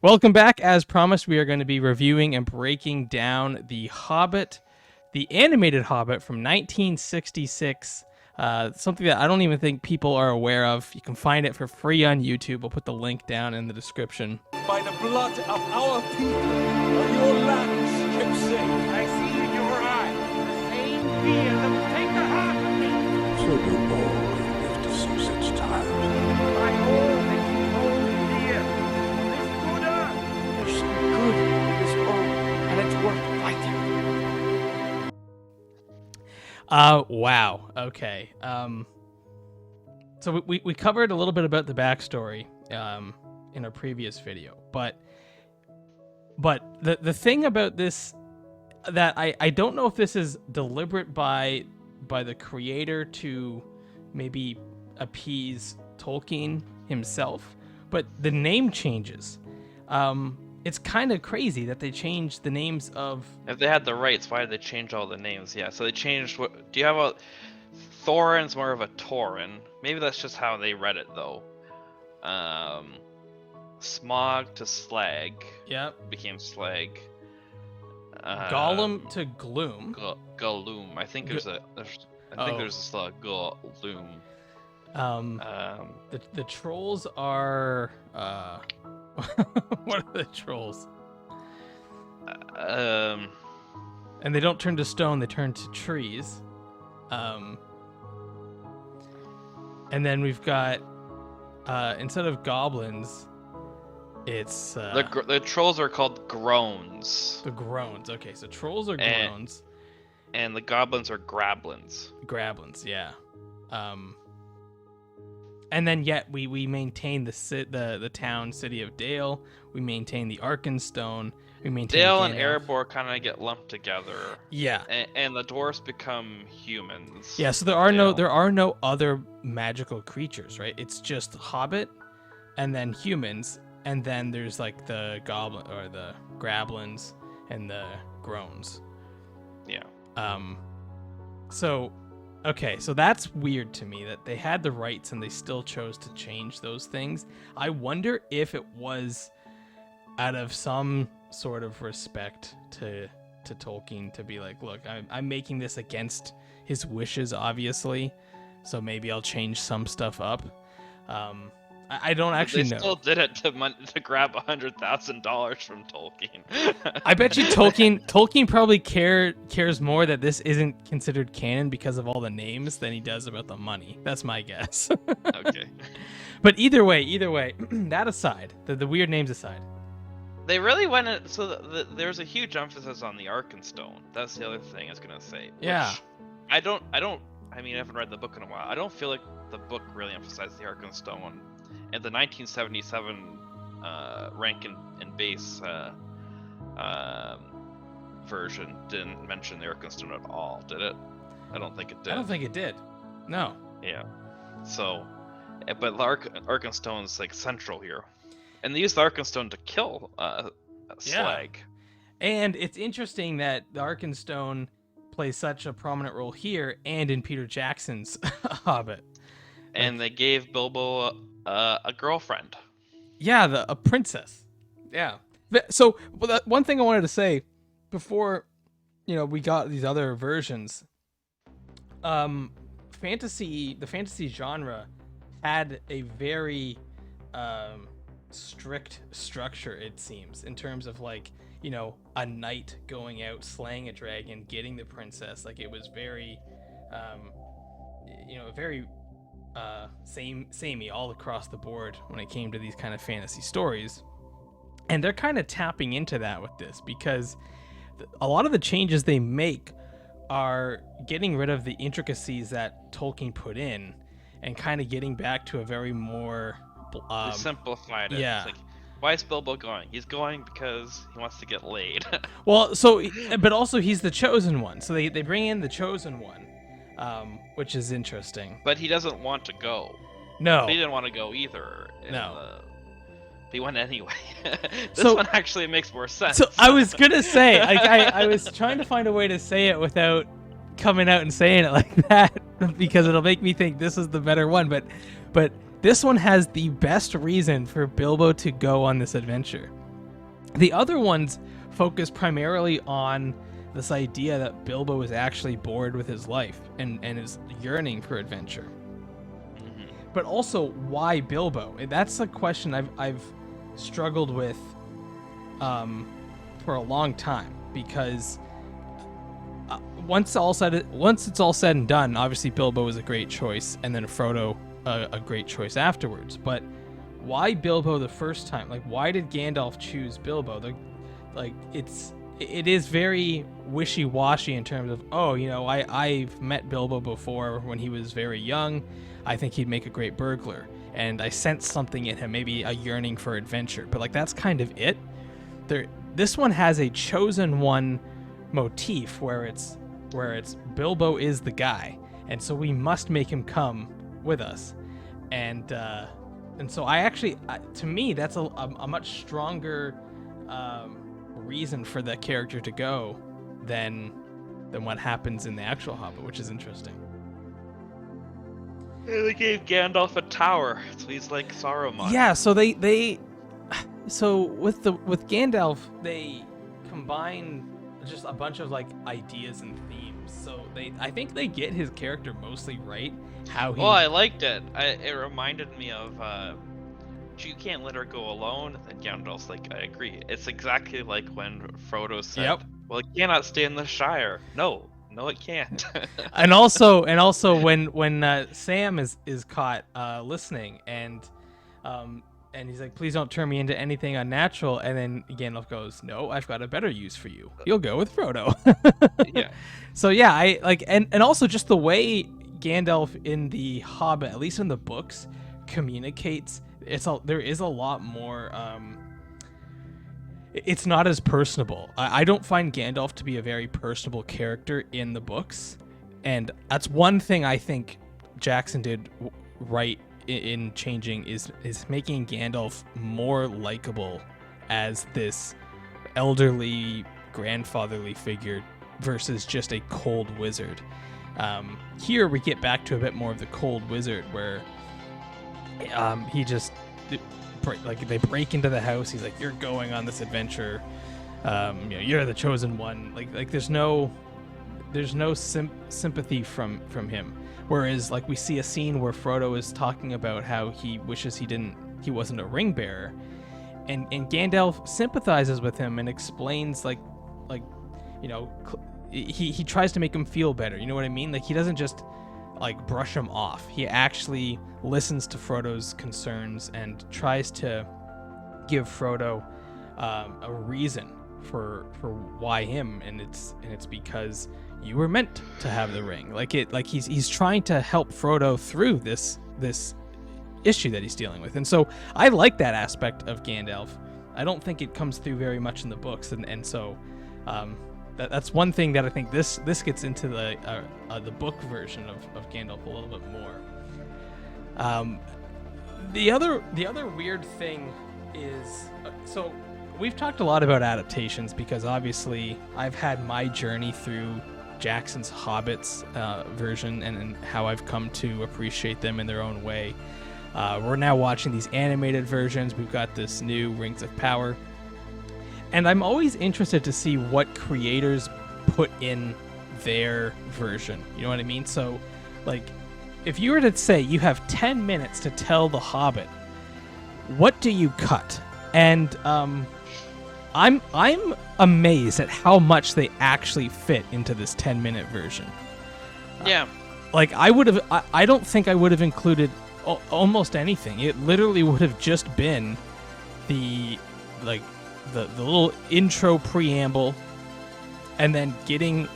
Welcome back. As promised, we are going to be reviewing and breaking down The Hobbit, the animated Hobbit from 1966. Something that I don't even think people are aware of. You can find it for free on YouTube. We'll put the link down in the description. By the blood of our people, on your lands kept safe. I see in your eyes the same fear that will take the heart of me. So do all who live to see such times. By all that you hold dear, this good earth. There's some good in this earth, and it's worth fighting. Wow. Okay. So we covered a little bit about the backstory in our previous video, but the thing about this that I don't know if this is deliberate by the creator to maybe appease Tolkien himself, but the name changes. It's kind of crazy that they changed the names of... If they had the rights, why did they change all the names? Yeah, so they changed what... Do you have a... Thorin's more of a Tauren. Maybe that's just how they read it, though. Smog to Slag. Yep. Became Slag. Gollum to Gloom. Gollum. I think there's still a Gollum. The trolls are... what are the trolls? And they don't turn to stone, they turn to trees. And then we've got instead of goblins, it's the trolls are called groans. The groans. Okay, so trolls are groans. And the goblins are grablins. Grablins, yeah. And then yet we maintain the town city of Dale. We maintain the Arkenstone. We maintain Dale and Erebor kind of get lumped together. Yeah. And the dwarves become humans. Yeah. So there are no other magical creatures, right? It's just Hobbit, and then humans, and then there's like the goblin or the Grablins and the Groans. Yeah. So. Okay, so that's weird to me that they had the rights and they still chose to change those things. I wonder if it was out of some sort of respect to Tolkien to be like, look, I'm making this against his wishes, obviously, so maybe I'll change some stuff up. I don't actually know. They still did it to grab $100,000 from Tolkien. I bet you Tolkien probably cares more that this isn't considered canon because of all the names than he does about the money. That's my guess. Okay. But either way, that aside, the weird names aside. They really went in, so there's a huge emphasis on the Arkenstone. That's the other thing I was gonna say. Yeah. I mean, I haven't read the book in a while. I don't feel like the book really emphasized the Arkenstone. And the 1977 rank and base version didn't mention the Arkenstone at all, did it? I don't think it did. I don't think it did. No. Yeah. So, but Arkenstone's like central here, and they used the Arkenstone to kill Slag. And it's interesting that the Arkenstone plays such a prominent role here and in Peter Jackson's Hobbit. And they gave Bilbo a girlfriend. Yeah, a princess. Yeah. So one thing I wanted to say before, we got these other versions. The fantasy genre had a very strict structure, it seems, in terms of like, a knight going out, slaying a dragon, getting the princess. Like it was very, very samey all across the board when it came to these kind of fantasy stories. And they're kind of tapping into that with this because a lot of the changes they make are getting rid of the intricacies that Tolkien put in and kind of getting back to a very more they simplified it. Yeah. It's like, why is Bilbo going? He's going because he wants to get laid. Well, but also he's the chosen one. So they bring in the chosen one. Which is interesting. But he doesn't want to go. No. But he didn't want to go either. No. He went anyway. This one actually makes more sense. So I was gonna say, I was trying to find a way to say it without coming out and saying it like that because it'll make me think this is the better one. But this one has the best reason for Bilbo to go on this adventure. The other ones focus primarily on this idea that Bilbo is actually bored with his life and is yearning for adventure. But also, why Bilbo? That's a question I've struggled with for a long time, because once it's all said and done, obviously Bilbo is a great choice, and then Frodo a great choice afterwards. But why Bilbo the first time? Like, why did Gandalf choose Bilbo? It is very wishy-washy in terms of, I've met Bilbo before when he was very young. I think he'd make a great burglar, and I sense something in him, maybe a yearning for adventure. But that's kind of it. This one has a chosen one motif where it's Bilbo is the guy, and so we must make him come with us. And so I actually, to me, that's a much stronger reason for the character to go than what happens in the actual Hobbit, which is interesting. They gave Gandalf a tower, so he's like Saruman. Yeah, so so with Gandalf, they combine just a bunch of ideas and themes. So I think they get his character mostly right. Well, I liked it. It reminded me of you can't let her go alone. And Gandalf's like, I agree. It's exactly like when Frodo said, Yep. Well, it cannot stay in the Shire. No, it can't. and also when Sam is caught listening, and he's like, please don't turn me into anything unnatural, and then Gandalf goes, no, I've got a better use for you. You'll go with Frodo. Yeah. So yeah, I and also just the way Gandalf in the Hobbit, at least in the books, communicates. There is a lot more. It's not as personable. I don't find Gandalf to be a very personable character in the books, and that's one thing I think Jackson did right in changing is making Gandalf more likable as this elderly, grandfatherly figure versus just a cold wizard. Here we get back to a bit more of the cold wizard, where he just they break into the house. He's like, you're going on this adventure. You're the chosen one. Like there's no sympathy from him. Whereas we see a scene where Frodo is talking about how he wishes he wasn't a ring bearer, and Gandalf sympathizes with him and explains he tries to make him feel better. You know what I mean? He doesn't just brush him off. He actually listens to Frodo's concerns and tries to give Frodo a reason for why him, and it's because you were meant to have the ring. He's trying to help Frodo through this issue that he's dealing with. And so I like that aspect of Gandalf. I don't think it comes through very much in the books, and so that's one thing that I think this gets into the book version of Gandalf a little bit more. The other weird thing is, so we've talked a lot about adaptations because obviously I've had my journey through Jackson's Hobbits version and how I've come to appreciate them in their own way. We're now watching these animated versions. We've got this new Rings of Power. And I'm always interested to see what creators put in their version. You know what I mean? So, if you were to say you have 10 minutes to tell The Hobbit, what do you cut? And I'm amazed at how much they actually fit into this 10-minute version. Yeah. I don't think I would have included almost anything. It literally would have just been the little intro preamble, and then getting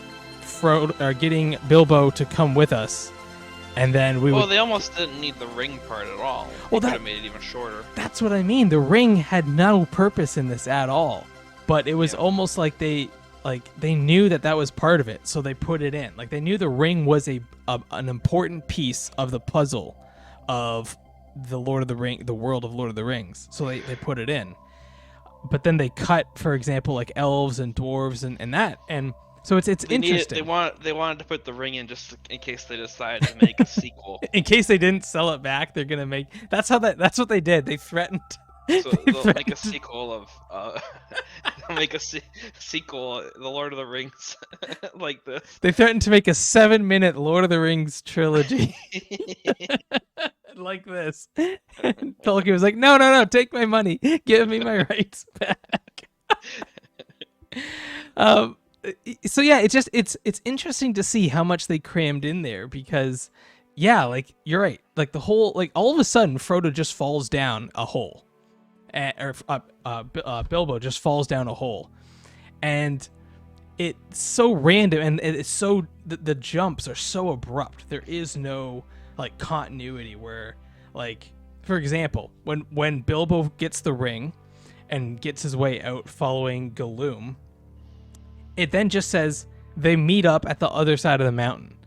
Bilbo to come with us, and then they almost didn't need the ring part at all. They could have made it even shorter. That's what I mean. The ring had no purpose in this at all, but it was almost like they knew that was part of it, so they put it in. They knew the ring was an important piece of the puzzle of the world of Lord of the Rings, so they put it in. But then they cut, for example, elves and dwarves and that, and so it's interesting. They wanted to put the ring in just in case they decided to make a sequel. In case they didn't sell it back, they're gonna make. That's what they did. They threatened So they'll make a sequel of they'll make a sequel, The Lord of the Rings, like this. They threatened to make a 7-minute Lord of the Rings trilogy like this. Tolkien was like, no, take my money. Give me my rights back. So yeah, it's interesting to see how much they crammed in there because, yeah, like you're right. Like the whole, like all of a sudden, Frodo just falls down a hole, Bilbo just falls down a hole, and it's so random, and it's so the jumps are so abrupt. There is no like continuity where, like, for example, when Bilbo gets the ring and gets his way out following Gollum, it then just says they meet up at the other side of the mountain.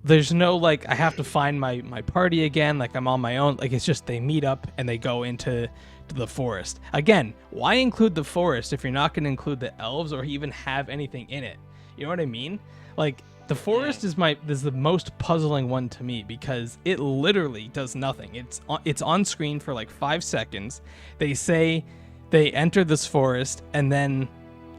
There's no like I have to find my party again, like I'm on my own. Like it's just they meet up and they go into the forest. Again, why include the forest if you're not going to include the elves or even have anything in it? You know what I mean? Like the forest is the most puzzling one to me because it literally does nothing. It's on screen for like 5 seconds. They say they enter this forest and then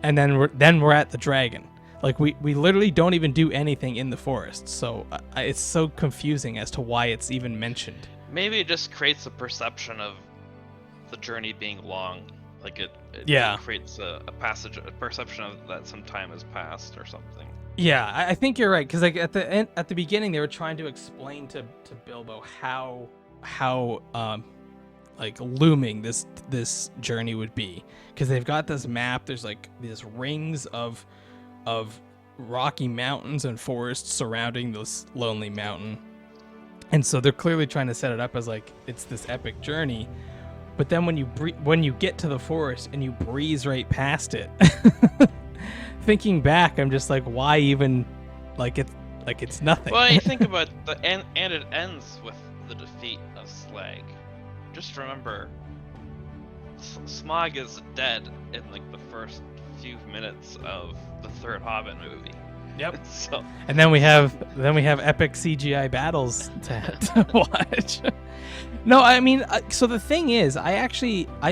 we're at the dragon. Like we literally don't even do anything in the forest. So it's so confusing as to why it's even mentioned. Maybe it just creates a perception of the journey being long. Like it creates a perception of that some time has passed or something. Yeah, I think you're right because like at the beginning they were trying to explain to Bilbo how like looming this journey would be because they've got this map. There's like these rings of rocky mountains and forests surrounding this lonely mountain, and so they're clearly trying to set it up as like it's this epic journey. But then when you get to the forest and you breeze right past it, thinking back, I'm just like, why even like it's nothing. Well, you think about and it ends with the defeat of Slag. Just remember, Smaug is dead in like the first few minutes of the third Hobbit movie. Yep. So and then we have epic CGI battles to watch. No, I mean, so the thing is, I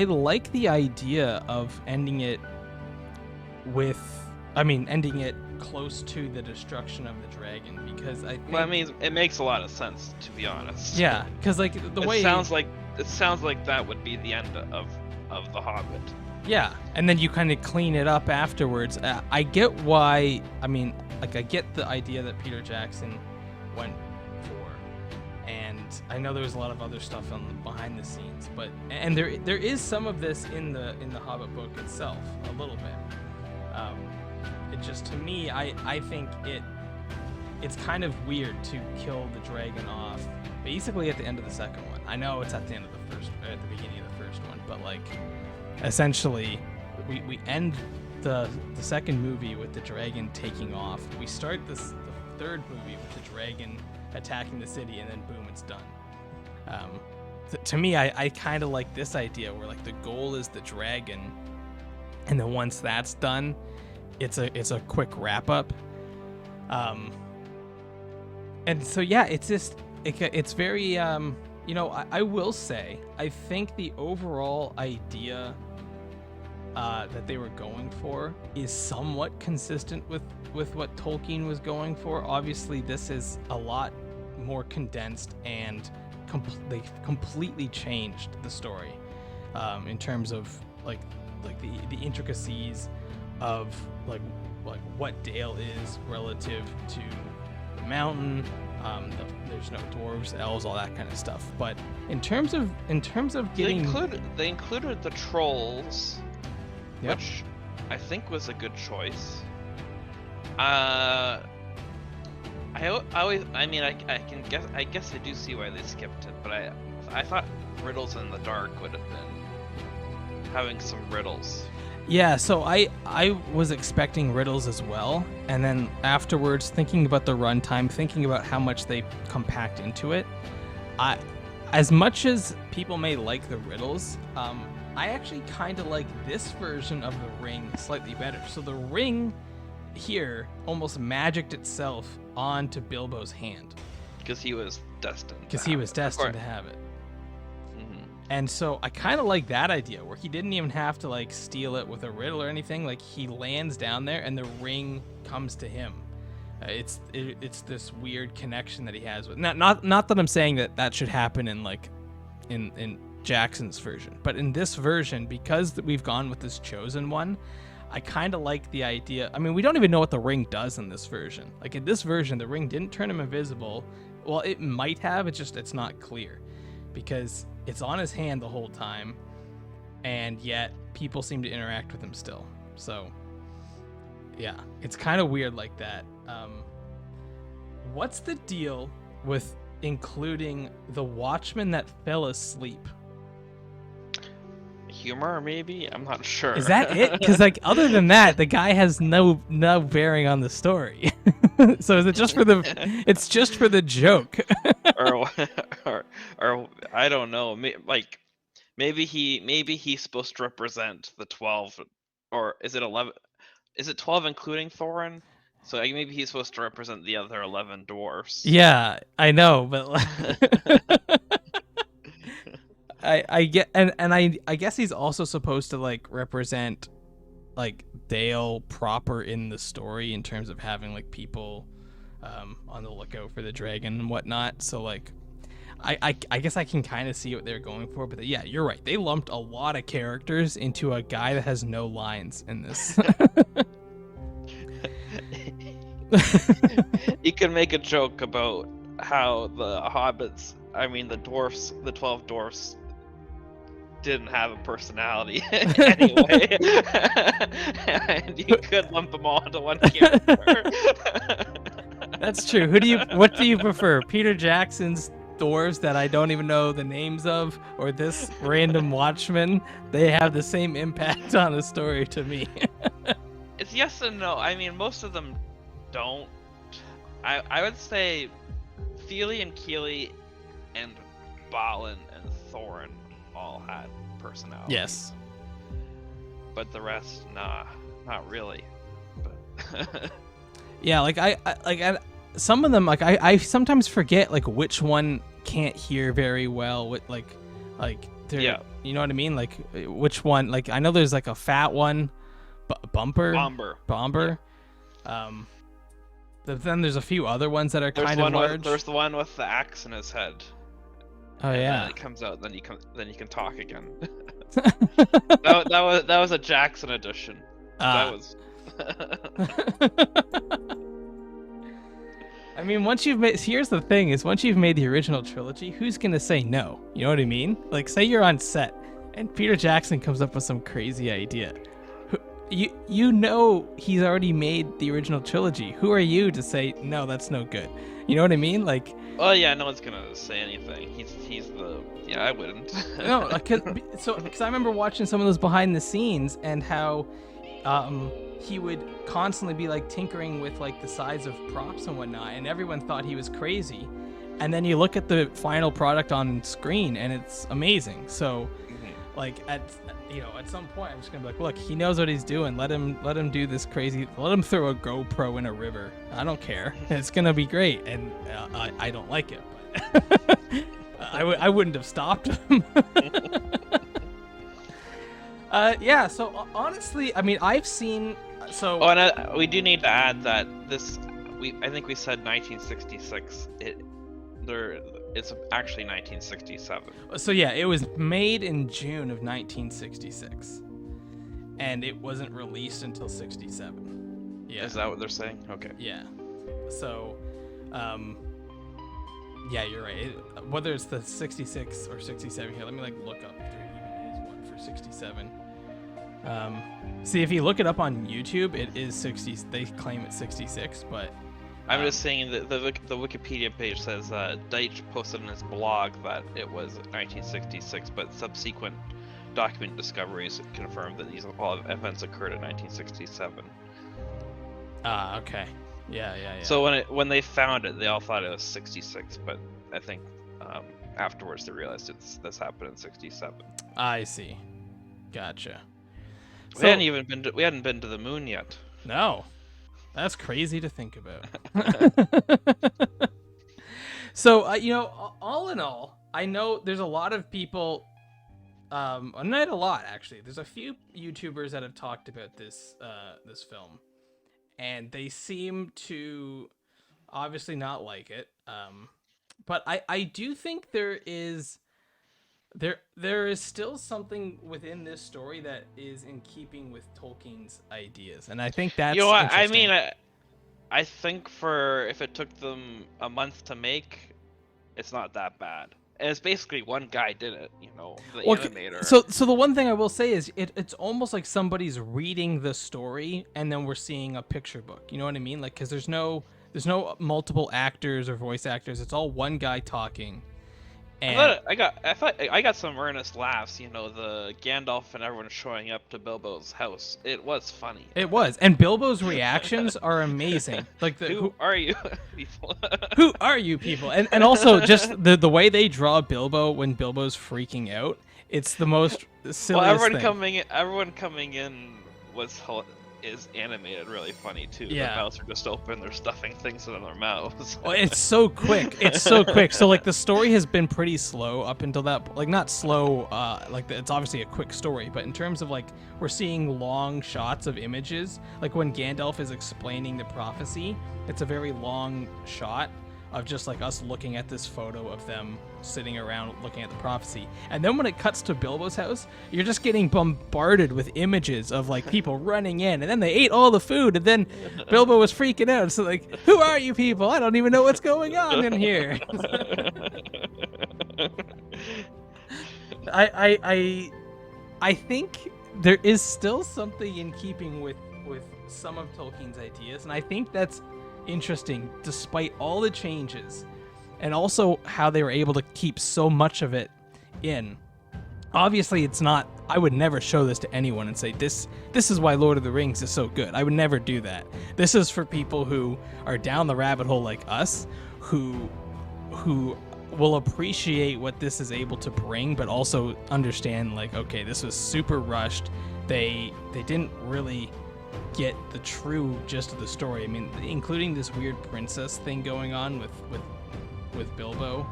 like the idea of ending it close to the destruction of the dragon because I think. Well, I mean, it makes a lot of sense to be honest. Yeah, because like it sounds like that would be the end of the Hobbit. Yeah, and then you kind of clean it up afterwards. I get why. I mean, like I get the idea that Peter Jackson went for, and I know there was a lot of other stuff behind the scenes, but there is some of this in the Hobbit book itself, a little bit. It just to me, I think it's kind of weird to kill the dragon off basically at the end of the second one. I know it's at the end of the first, at the beginning of the first one, but like. Essentially, we end the second movie with the dragon taking off. We start the third movie with the dragon attacking the city, and then boom, it's done. To me, I kind of like this idea where like the goal is the dragon, and then once that's done, it's a quick wrap up. And so yeah, it's just it's very you know, I will say I think the overall idea that they were going for is somewhat consistent with what Tolkien was going for. Obviously, this is a lot more condensed and they completely changed the story in terms of like the intricacies of like what Dale is relative to the mountain. There's no dwarves, elves, all that kind of stuff. But in terms of getting they included the trolls. Yep. Which I think was a good choice. I guess I do see why they skipped it, but I thought Riddles in the Dark would have been having some riddles. Yeah, so I was expecting riddles as well, and then afterwards thinking about the runtime, thinking about how much they compact into it, as much as people may like the riddles, I actually kind of like this version of the ring slightly better. So the ring here almost magicked itself onto Bilbo's hand. Because he was destined. Because he was destined to have it. Mm-hmm. And so I kind of like that idea where he didn't even have to like steal it with a riddle or anything. Like he lands down there and the ring comes to him. It's this weird connection that he has with not that I'm saying that should happen in like in Jackson's version, but in this version, because we've gone with this chosen one, I kind of like the idea. I mean, we don't even know what the ring does in this version. Like in this version, the ring didn't turn him invisible. Well, it might have. It's not clear because it's on his hand the whole time, and yet people seem to interact with him still. So, yeah, it's kind of weird like that. What's the deal with including the watchman that fell asleep? Humor, maybe? I'm not sure. Is that it? Because like other than that, the guy has no bearing on the story. So is it just for the? It's just for the joke. or I don't know. Maybe he's supposed to represent the 12, or is it 11? Is it 12 including Thorin? So maybe he's supposed to represent the other 11 dwarfs. Yeah, I know, but I get and I guess he's also supposed to like represent like Dale proper in the story in terms of having like people on the lookout for the dragon and whatnot. So like I guess I can kind of see what they're going for, but yeah, you're right. They lumped a lot of characters into a guy that has no lines in this. You can make a joke about how the hobbits, the dwarfs, the 12 dwarfs, didn't have a personality anyway. And you could lump them all into one character. That's true. What do you prefer? Peter Jackson's dwarves that I don't even know the names of, or this random watchman? They have the same impact on the story to me. It's yes and no. I mean, most of them don't. I would say Feely and Keely and Balin and Thorin all had personality. Yes. But the rest, nah, not really. But yeah, like I some of them, like I sometimes forget like which one can't hear very well. What like yeah, you know what I mean? Like which one? Like I know there's like a fat one, Bomber. Yeah. But then there's a few other ones that are kind of large. There's the one with the axe in his head. Oh and yeah. Then it comes out. Then you can talk again. that was a Jackson edition. That was. I mean, here's the thing: is once you've made the original trilogy, who's gonna say no? You know what I mean? Like, say you're on set, and Peter Jackson comes up with some crazy idea. You know he's already made the original trilogy. Who are you to say no? That's no good. You know what I mean? Like. Oh yeah, no one's gonna say anything. He's the I wouldn't. No, because I remember watching some of those behind the scenes and how he would constantly be like tinkering with like the size of props and whatnot, and everyone thought he was crazy. And then you look at the final product on screen and it's amazing. So like at some point I'm just gonna be like, look, he knows what he's doing. Let him do this crazy. Let him throw a GoPro in a river. I don't care. It's gonna be great. And I don't like it, but I wouldn't have stopped him. Yeah. So honestly, I mean, I've seen. So. Oh, and we do need to add that I think we said 1966. It's actually 1967. So yeah, it was made in June of 1966, and it wasn't released until 67. Yeah. Is that what they're saying? Okay. Yeah. So, yeah, you're right. Whether it's the 66 or 67 here, let me like look up if there even is one for 67. See, if you look it up on YouTube, it is 60. They claim it's 66, but. I'm just saying that the Wikipedia page says Deitch posted on his blog that it was 1966, but subsequent document discoveries confirmed that these all events occurred in 1967. Okay. Yeah. So when they found it, they all thought it was 66, but I think afterwards they realized this happened in 67. I see. Gotcha. We hadn't been to the moon yet. No. That's crazy to think about. So, all in all, I know there's a lot of people not a lot actually. There's a few YouTubers that have talked about this film, and they seem to obviously not like it. But I do think there is still something within this story that is in keeping with Tolkien's ideas, and I think that's You know what? I interesting. mean, I think for if it took them a month to make, it's not that bad. And it's basically one guy did it, the animator. So the one thing I will say is it's almost like somebody's reading the story and then we're seeing a picture book. You know what I mean? Like, because there's no multiple actors or voice actors. It's all one guy talking. And I got some earnest laughs. The Gandalf and everyone showing up to Bilbo's house. It was funny. it was, and Bilbo's reactions are amazing. Like Who are you people? who are you people? And also just the way they draw Bilbo when Bilbo's freaking out. It's the most silliest thing. Everyone coming in is animated really funny too. Yeah. The mouths are just open, they're stuffing things in their mouths. Well, it's so quick. So like the story has been pretty slow up until that, like not slow, it's obviously a quick story, but in terms of like we're seeing long shots of images, like when Gandalf is explaining the prophecy, it's a very long shot of just like us looking at this photo of them sitting around looking at the prophecy. And then when it cuts to Bilbo's house, you're just getting bombarded with images of like people running in, and then they ate all the food, and then Bilbo was freaking out. So like, who are you people? I don't even know what's going on in here. I think there is still something in keeping with some of Tolkien's ideas, and I think that's interesting despite all the changes, and also how they were able to keep so much of it in. Obviously, it's not, I would never show this to anyone and say this is why Lord of the Rings is so good. I would never do that. This is for people who are down the rabbit hole like us, who will appreciate what this is able to bring, but also understand like, okay, this was super rushed. They didn't really get the true gist of the story. I mean, including this weird princess thing going on with Bilbo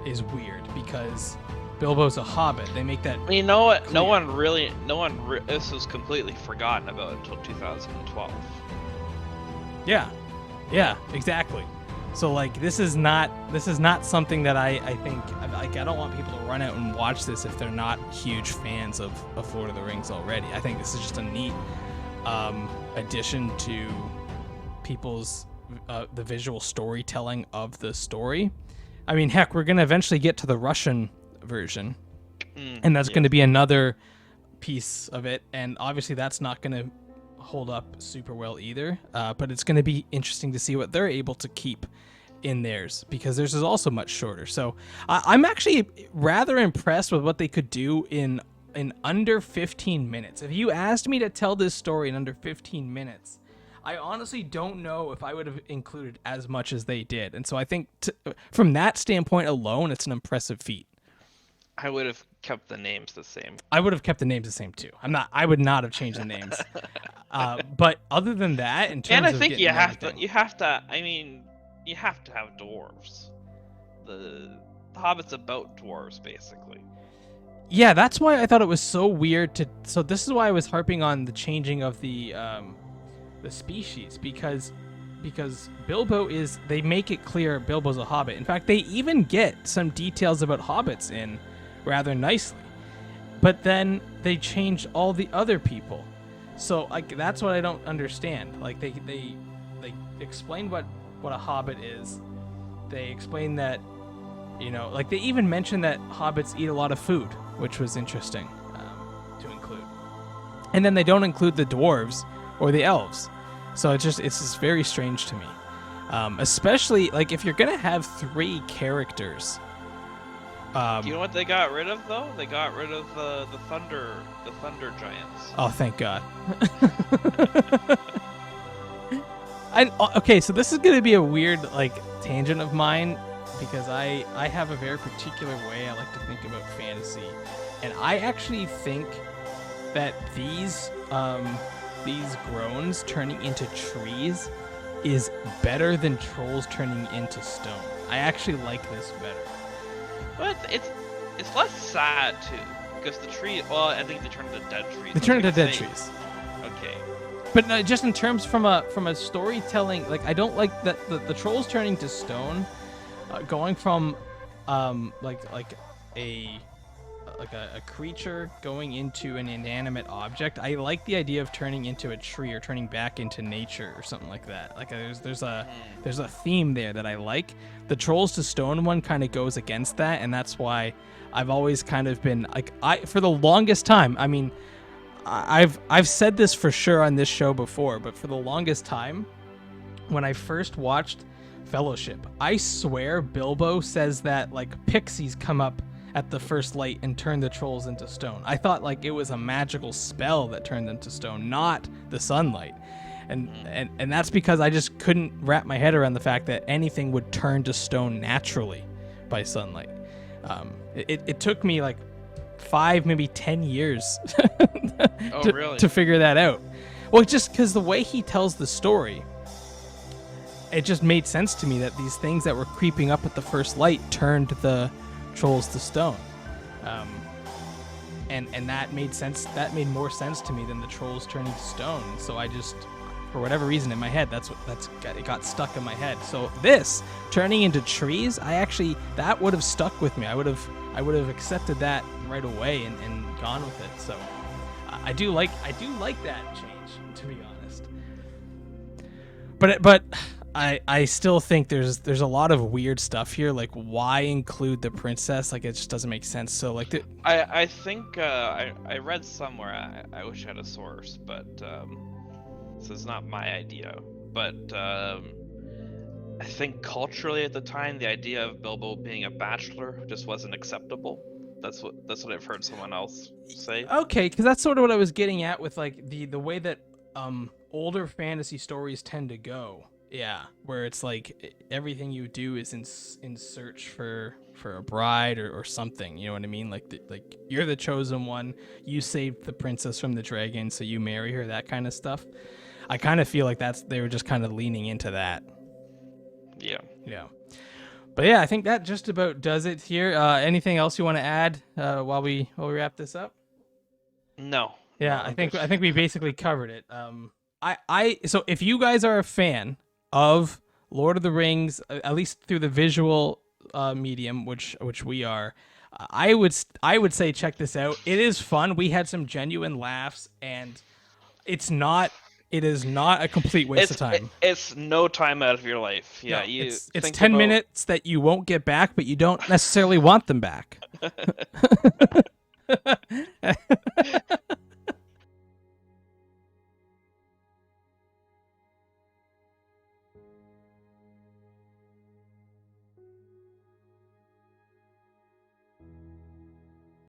is weird because Bilbo's a hobbit. They make that You know what? clear. This was completely forgotten about until 2012. Yeah, exactly. So like this is not something that I think, like, I don't want people to run out and watch this if they're not huge fans of Lord of the Rings already. I think this is just a neat addition to people's the visual storytelling of the story. I mean, heck, we're gonna eventually get to the Russian version, and that's going to be another piece of it, and obviously that's not going to hold up super well either, but it's going to be interesting to see what they're able to keep in theirs, because theirs is also much shorter. So I'm actually rather impressed with what they could do in under 15 minutes. If you asked me to tell this story in under 15 minutes, I honestly don't know if I would have included as much as they did. And so I think from that standpoint alone, it's an impressive feat. I would have kept the names the same. I would have kept the names the same too. I would not have changed the names. But other than that, in terms And I of think getting you have to have dwarves. The Hobbit's about dwarves, basically. Yeah, that's why I thought it was so weird so this is why I was harping on the changing of the species, because Bilbo they make it clear Bilbo's a hobbit. In fact, they even get some details about hobbits in rather nicely. But then they changed all the other people. So like that's what I don't understand. Like they explain what a hobbit is. They explain that, like they even mentioned that hobbits eat a lot of food, which was interesting to include. And then they don't include the dwarves or the elves. So it's just very strange to me. Especially like if you're gonna have 3 characters. Do you know what they got rid of though? They got rid of the thunder giants. Oh, thank God. Okay, so this is gonna be a weird like tangent of mine, because I have a very particular way I like to think about fantasy, and I actually think that these groans turning into trees is better than trolls turning into stone. I actually like this better. But it's less sad too, because the tree. Well, I think they turn into dead trees. They turn into dead trees. Okay. But no, just in terms from a storytelling, like I don't like that the trolls turning to stone, going from like a creature going into an inanimate object. I like the idea of turning into a tree or turning back into nature or something like that. Like there's a theme there that I like. The trolls to stone one kind of goes against that, and that's why I've always kind of been like for the longest time. I mean, I've said this for sure on this show before, but for the longest time, when I first watched Fellowship, I swear Bilbo says that like pixies come up at the first light and turn the trolls into stone. I thought like it was a magical spell that turned them to stone, not the sunlight. And that's because I just couldn't wrap my head around the fact that anything would turn to stone naturally by sunlight. It took me like 5, maybe 10 years to figure that out. Well, just because the way he tells the story, it just made sense to me that these things that were creeping up at the first light turned the trolls to stone. And that made sense. That made more sense to me than the trolls turning to stone. So I just, for whatever reason in my head, it got stuck in my head. So this turning into trees, that would have stuck with me. I would have accepted that right away and gone with it. So I do like that change, to be honest. But I still think there's a lot of weird stuff here. Like, why include the princess? Like, it just doesn't make sense. So like I think I read somewhere. I wish I had a source, but this is not my idea. But I think culturally at the time, the idea of Bilbo being a bachelor just wasn't acceptable. That's what I've heard someone else say. Okay, because that's sort of what I was getting at with like the way that older fantasy stories tend to go. Yeah, where it's like everything you do is in search for a bride or something. You know what I mean? Like you're the chosen one. You saved the princess from the dragon, so you marry her. That kind of stuff. I kind of feel like they were just kind of leaning into that. Yeah. Yeah. But yeah, I think that just about does it here. Anything else you want to add while we wrap this up? No. Yeah, I think we basically covered it. So if you guys are a fan of Lord of the Rings, at least through the visual medium, which we are, I would say check this out. It is fun. We had some genuine laughs, and it is not a complete waste of time. It's no time out of your life. Yeah, no, it's 10 minutes that you won't get back, but you don't necessarily want them back.